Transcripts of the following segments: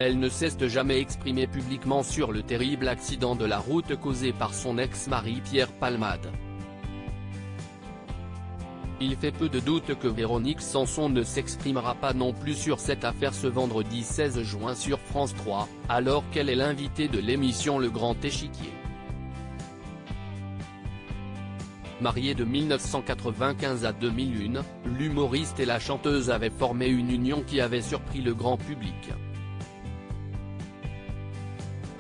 elle ne s'est jamais exprimée publiquement sur le terrible accident de la route causé par son ex-mari Pierre Palmade. Il fait peu de doute que Véronique Sanson ne s'exprimera pas non plus sur cette affaire ce vendredi 16 juin sur France 3, alors qu'elle est l'invitée de l'émission Le Grand Échiquier. Mariée de 1995 à 2001, l'humoriste et la chanteuse avaient formé une union qui avait surpris le grand public.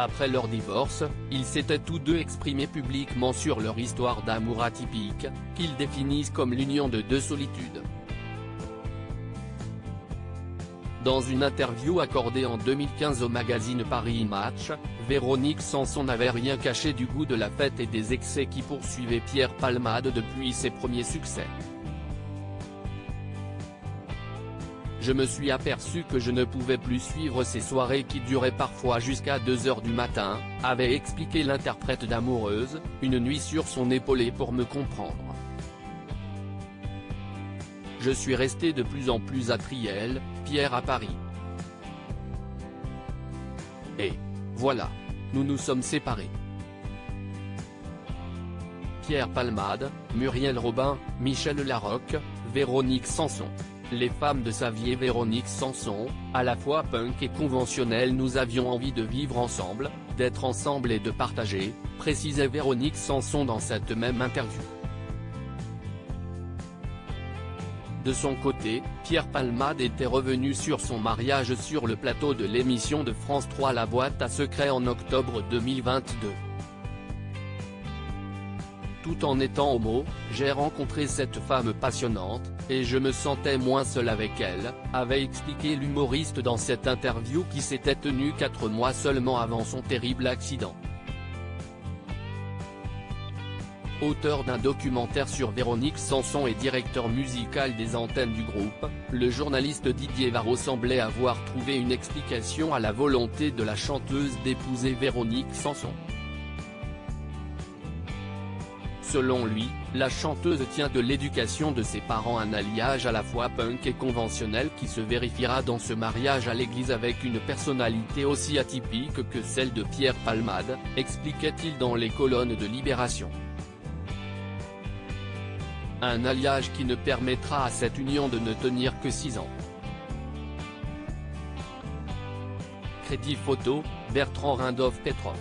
Après leur divorce, ils s'étaient tous deux exprimés publiquement sur leur histoire d'amour atypique, qu'ils définissent comme l'union de deux solitudes. Dans une interview accordée en 2015 au magazine Paris Match, Véronique Sanson n'avait rien caché du goût de la fête et des excès qui poursuivaient Pierre Palmade depuis ses premiers succès. Je me suis aperçu que je ne pouvais plus suivre ces soirées qui duraient parfois jusqu'à 2 h du matin, avait expliqué l'interprète d'Amoureuse, une nuit sur son épaulé pour me comprendre. Je suis resté de plus en plus à Triel, Pierre à Paris. Et voilà, nous nous sommes séparés. Pierre Palmade, Muriel Robin, Michel Larocque, Véronique Sanson. Les femmes de sa vie et Véronique Sanson, à la fois punk et conventionnelle, nous avions envie de vivre ensemble, d'être ensemble et de partager, précisait Véronique Sanson dans cette même interview. De son côté, Pierre Palmade était revenu sur son mariage sur le plateau de l'émission de France 3 La Boîte à Secrets en octobre 2022. Tout en étant homo, j'ai rencontré cette femme passionnante, et je me sentais moins seul avec elle, avait expliqué l'humoriste dans cette interview qui s'était tenue 4 mois seulement avant son terrible accident. Auteur d'un documentaire sur Véronique Sanson et directeur musical des antennes du groupe, le journaliste Didier Varro semblait avoir trouvé une explication à la volonté de la chanteuse d'épouser Véronique Sanson. Selon lui, la chanteuse tient de l'éducation de ses parents, un alliage à la fois punk et conventionnel qui se vérifiera dans ce mariage à l'église avec une personnalité aussi atypique que celle de Pierre Palmade, expliquait-il dans les colonnes de Libération. Un alliage qui ne permettra à cette union de ne tenir que 6 ans. Crédit photo, Bertrand Rindolph Petrov.